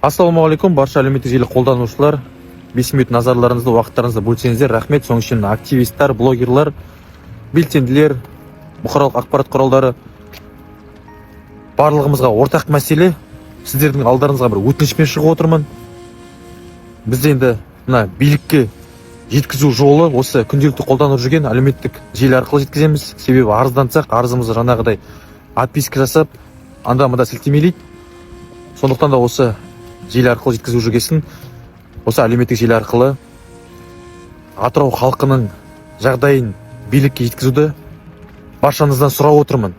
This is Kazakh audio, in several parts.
Ассалаумағалейкум, барша әлеуметтік желі қолданушылар. 5 минут назарларыңызды, уақыттарыңызды бөлсеңіздер рахмет. Соның үшін активистер, блогерлар, белсенділер, бұқаралық ақпарат құралдары барлығымызға ортақ мәселе. Сіздердің алдарыңызға бір өтінішпен шығып отырмын. Біз енді мына билікке жеткізу жолы осы күнделікті қолданып жүрген әлеуметтік желі арқылы жеткіземіз. Себебі арыздансақ, арызымызды жаңағыдай отписка жасап, анда-мында сілтемелейді. Сондықтан да осы желі арқылы жеткізу жүргесін, осы әлеуметтік желі арқылы Атырау халқының жағдайын билікке жеткізуді баршаңыздан сұрап отырмын.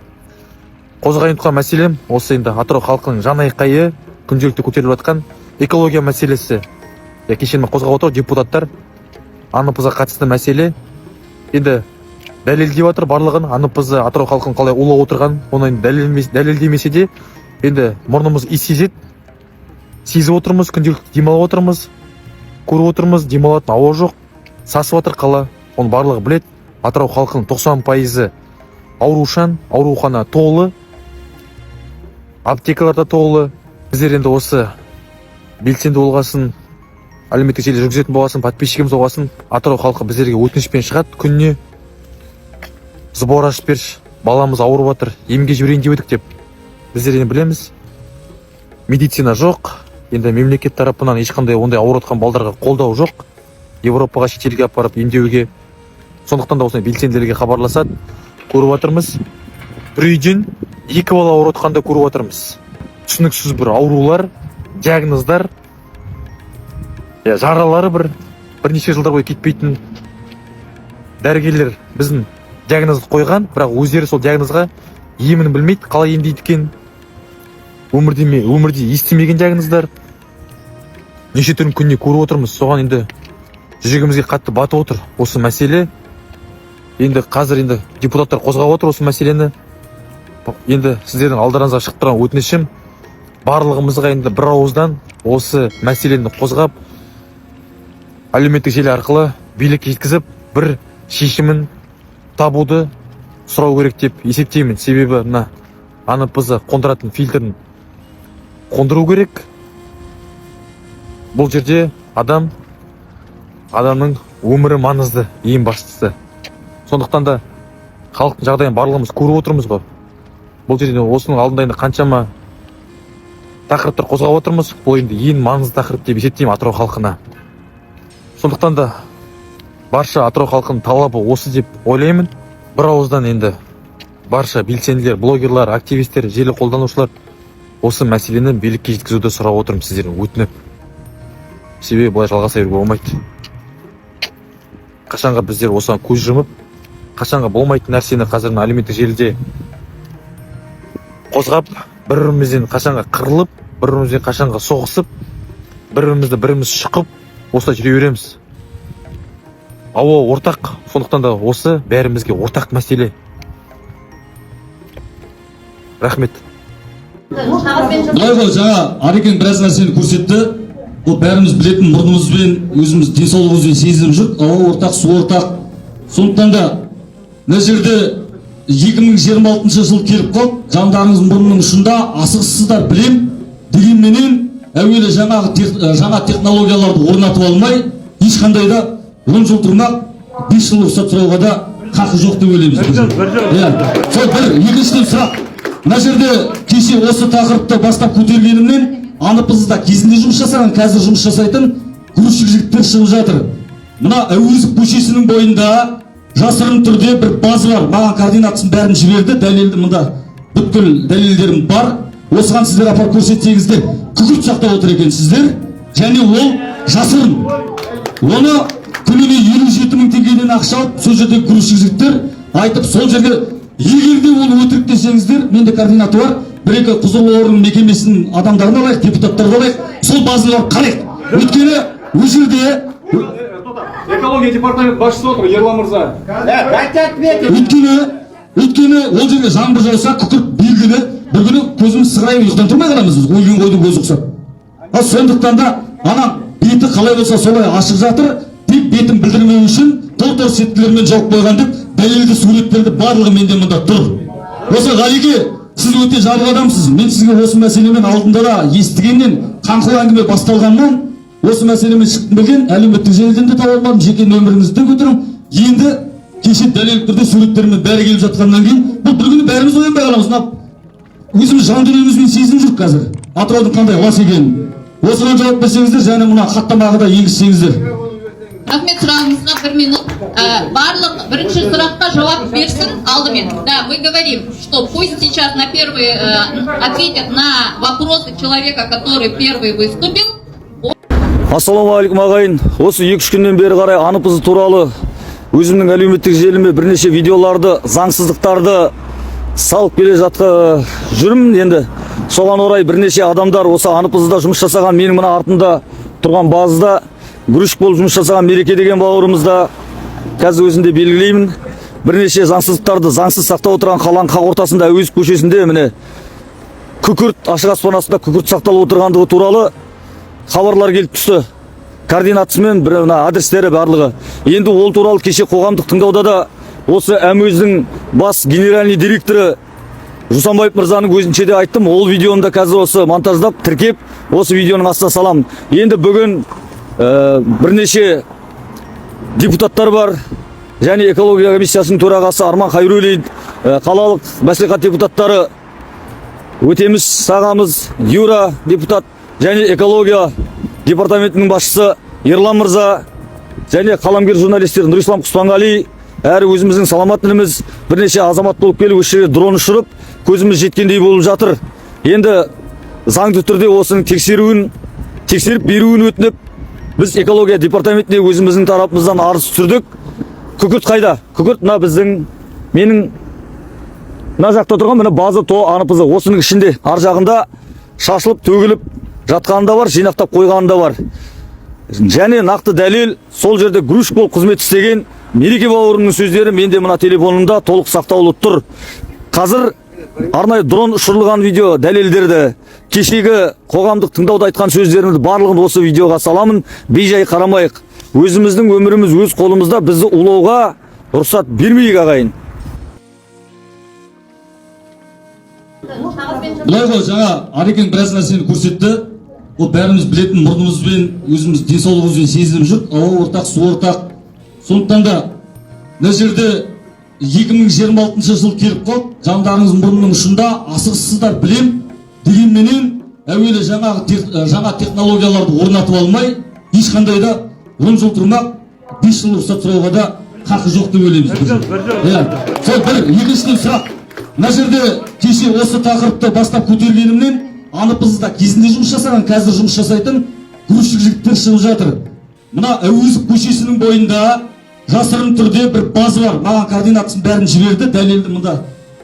Қозғайын тұтқан мәселем осы енді Атырау халқының жан айқайы, күнделікті көтеріліп жатқан экология мәселесі. Кешен қозғап отыр депутаттар, АНПЗ-ға қатысты мәселе. Енді дәлелдеп жатыр барлығын, АНПЗ Атырау халқын қалай улап отырған, оны дәлелдемесе де енді мұрнымыз иіс сезеді. Сезіп отырмыз, күнделікті демалып отырмыз, көріп отырмыз, демалатын ауа жоқ, сасып жатыр қала. Оны барлығы білет. Атырау халқының 90% аурушан, аурухана толы, аптекаларда толы. Біздер енді осы белсенді болғасын, әлеуметтік желі жүргізетін болғасын, подписчигіміз болғасын, Атырау халқы біздерге өтінішпен шығады, күніне сбор ашып берші, баламыз ауырып жатыр, емге жіберейін деп едік деп. Біздер енді білеміз, медицина жоқ. Енді мемлекет тарапынан ешқандай ондай ауыратқан балдарға қолдау жоқ. Европаға, шетелге апарып емдеуге. Сондықтан да осындай белсенділерге хабарласады. Көріп жатырмыз. Бір үйден 2 бала ауыратқанда көріп жатырмыз. Түсініксіз бір аурулар, диагноздар, жаралары бірнеше жылдар бойы кетпейтін дәрігерлер біздің диагнозды қойған, бірақ өздері сол диагнозға емін білмейді, қалай емдейді екен. Өмірде естімеген диагноздар. Неше түрін күніне көріп отырмыз. Соған енді жүрегімізге қатты батып отыр осы мәселе. Енді қазір енді депутаттар қозғап отыр осы мәселені. Енді сіздердің алдарыңызға шығып тұрған өтінішім, барлығымызға енді бір ауыздан осы мәселені қозғап, әлеуметтік желі арқылы билікке жеткізіп, бір шешімін табуды сұрау керек деп есептеймін. Себебі мына АНПЗ қондыратын фильтрін қондыру керек. Бұл жерде адамның өмірі маңызды, ең бастысы. Сондықтан да халықтың жағдайын барлығымыз көріп отырмыз ғой. Бұл жерде осының алдында енді қаншама тақырыптар қозғап отырмыз. Бұл енді ең маңызды тақырып деп есептеймін Атырау халқына. Сондықтан да барша Атырау халқының талабы осы деп ойлаймын. Бір ауыздан енді барша белсенділер, блогерлар, активистер, желі қолданушылар осы мәселені билікке жеткізуді сұрап отырмын сіздерден өтініп. Себебі бұлай жалғаса беруге болмайды. Қашанға біздер осыған көз жұмып, қашанға болмайтын нәрсені қазір әлеуметтік желіде қозғап, бір-бірімізден қашанға қырылып, бір-бірімізден қашанға соғысып, біріміз шұқып, осылай жүре береміз. Ауа ортақ, сондықтан да осы бәрімізге ортақ мәселе. Рахмет. Бұлай ғой, жаңа Арекен біраз нәрсені көрсетті. Ол бәріміз білетін, мұрнымызбен, өзіміз денсаулығымызбен сезіп жүр. Ауа ортақ, су ортақ. Сондықтан да мына жерде 2026 жыл келіп қалып, жандарыңыз мұрнының ұшында асығыссыздар білем дегенменен әуелі жаңа технологияларды орнатып алмай, ешқандай да 10 жыл тұрмақ, 5 жыл рұқсат сұрауға да қақы жоқ деп ойлаймыз. Сол бір екіншіден сұрақ. Мына жерде кеше осы тақырыпты бастап көтергенімнен АНПЗ-да кезінде жұмыс жасаған, қазір жұмыс жасайтын грузчик жігіттер шығып жатыр. Мына Әуезов көшесінің бойында жасырын түрде бір база бар. Маған координатасын бәрін жіберді, дәлелді мұнда бүткіл дәлелдерім бар. Осыған сіздер апарып көрсетсеңіздер, күкірт сақтап отыр екенсіздер. Және ол жасырын. Оны күніне 57.000 теңгеден ақша алып, сол жерде грузчик жігіттер айтып, сол жерге егерде ол өтірік десеңіздер, менде координаты бар. Бір-екі құзырлы орын мекемесінің адамдарын алайық, депутаттарды алайық, сол базалар қарайық. Өйткені ол жерде экология департамент басшысы отыр, Ерлан мырза. Өйткені ол жерге жаңбыр жауса, күкірт белгілі, бір күні көзіміз сығырайып ұйықтан тұрмай қаламыз біз, өлген қойдың көзі ұқсап. Сондықтан да ана беті қалай болса солай ашық жатыр, тек бетін білдірмеу үшін тор сеткілермен жауып қойған деп дәлелді суреттерді барлығы менде мұнда тұр. Осы Ғалике, сіз өте жабық адамсыз. Мен сізге осы мәселемен алдында да естігеннен қаңқу әңгіме басталғаннан осы мәселемен шықтым білген, әлеуметтік желіден де таба алмадым, жеке нөміріңізді де көтердім. Енді кеше дәлелді түрде суреттермен бәрі келіп жатқаннан кейін бұл бір күні бәріміз оянбай қаламыз. Өзіміз жан дүниемізбен сезініп жүрік қазір. Атыраудың қандай лас екенін. Осыған жауап берсеңіздер, және мына хаттамаға да енгізсеңіздер. Рахмет, сұрағыңызға 1 минут. Барлық бірінші сұраққа жауап берсін алдымен. Да, мы говорим, что пусть сейчас на первый ответят на вопросы человека, который первый выступил. Ассалаумағалейкум ағайын. Осы 2-3 күннен бері қарай анып-ызы туралы өзімнің әлеуметтік желіме бірнеше видеоларды, заңсыздықтарды салып келе жатқан жүрмін. Енді соған орай бірнеше адамдар осы анып-ызыда жұмыс жасаған, менің мына артында тұрған базыда грузчик болып жұмыс жасаған Мереке деген бауырымызда қазір өзінде белгілеймін. Бірнеше заңсыздықтарды заңсыз сақтап отырған қаланың қақ ортасында Әуезов көшесінде міне күкірт, ашық аспан астында күкірт сақталып отырғандығы туралы хабарлар келіп түсті. Координатасымен бір адрестері барлығы. Енді ол туралы кеше қоғамдық тыңдауда да осы МУЗ-дің бас генеральный директоры Жусанбаев мырзаның өзінше де айттым. Ол видеоны да қазір осы монтаждап, тіркеп, осы видеоның астына саламын. Енді бүгін бірнеше депутаттар бар, және экология комиссиясының төрағасы Арман Хайруллин, қалалық мәслихат депутаттары Өтеміс Сағамыз, Юра депутат, және экология департаментінің басшысы Ерлан мырза, және қаламгер журналистер Нұрислам Құспанғали, әрі өзіміздің саламат ініміз бірнеше азамат болып келіп осы жерге дрон ұшырып, көзіміз жеткендей болып жатыр. Енді заңды түрде осының тексеріп беруін өтініп, біз экология департаментіне өзіміздің тарапымыздан арыз түсірдік. Күкірт қайда? Күкірт мына біздің, менің мына жақта тұрған мына база анып-ызы. Осының ішінде ар жағында шашылып, төгіліп жатқанында бар, жинақтап қойғанында бар. Және нақты дәлел сол жерде грузчик болып қызмет істеген Мереке бауырымның сөздері менде мына телефонымда толық сақтаулы тұр. Қазір арнайы дрон ұшырылған видео дәлелдерді, кешегі қоғамдық тыңдауда айтқан сөздерімді барлығын осы видеоға саламын. Бейжай қарамайық. Өзіміздің өміріміз өз қолымызда, бізді улауға рұқсат бермейік ағайын. Бұлай ғой, жаңа Арекең біраз нәрсені көрсетті. Ол бәріміз білетін, мұрнымызбен, өзіміз денсаулығымызбен сезініп жүр. Ауа ортақ, су ортақ. Сондықтан да мына жерде 2026 жыл келіп қалды. Жандарыңыз мұрнының ұшында, асығыссыздар білем дегенменен әуелі жаңа технологияларды орнатып алмай, ешқандай да 10 жыл тұрмақ, 5 жыл рұқсат сұрауға да хақы жоқ деп ойлаймыз. Сол бір екіншіден сұрақ. Мына жерде кеше осы тақырыпты бастап көтергенімнен анып-ызыда кезінде жұмыс жасаған, қазір жұмыс жасайтын грузчик жігіттер шығып жатыр. Мына Әуезов көшесінің бойында жасырын түрде бір база бар. Маған координатасын бәрін жіберді, дәлелді мұнда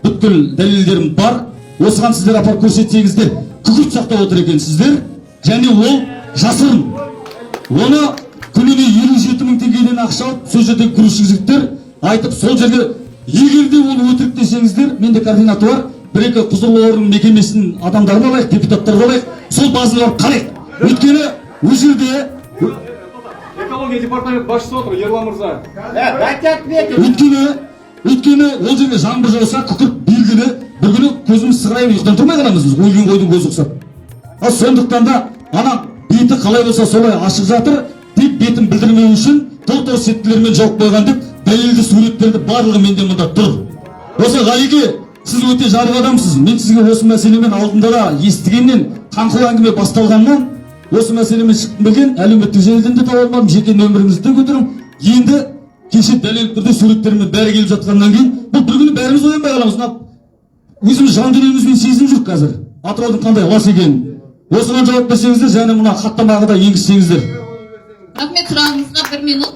бүткіл дәлелдерім бар. Осыған сіздер апарып көрсетсеңіздер, күкірт сақтап отыр екенсіздер, және ол жасырын. Оны күніне 57 мың теңгеден ақша алып, сол жерде грузчик жігіттер айтып, сол жерге егерде ол өтірік десеңіздер, менде координаты бар, бір-екі құзырлы орган мекемесінің адамдарын алайық, депутаттарды алайық, сол базаны алып қарайық. Өйткені ол жерде Экология департамент басшысы отыр, Ерлан мырза. Өйткені ол жерде жаңбыр жауса, күкірт белгілі, бір күні көзіміз сығырайып ұйықтан тұрмай қаламыз біз, өлген қойдың көзі ұқсап. Сондықтан да ана беті қалай болса солай ашық жатыр, тек бетін білдірмеу үшін тор-тор сеткілермен жауып қойған деп дәлелді суреттерді барлығы менде мұнда тұр. Осы Ғалеке, сіз өте жарық адамсыз. Мен сізге осы мәселемен алдында да естігеннен, қаңқу әңгіме басталғаннан осы мәселемен шықтым білген, әлеуметтік желіден де таба алмадым, жеке нөміріңізді де көтердім. Енді кеше дәлелді түрде суреттермен бәрі келіп жатқаннан кейін бұл бір күні бәріміз оянбай қаламыз. Өзіміз жан дүниемізбен сезініп жүрік қазір. Атыраудың қандай лас екенін. Осыған жауап берсеңіздер, және мына хаттамаға да енгізсеңіздер. Рахмет, сұрағыңызға 1 минут.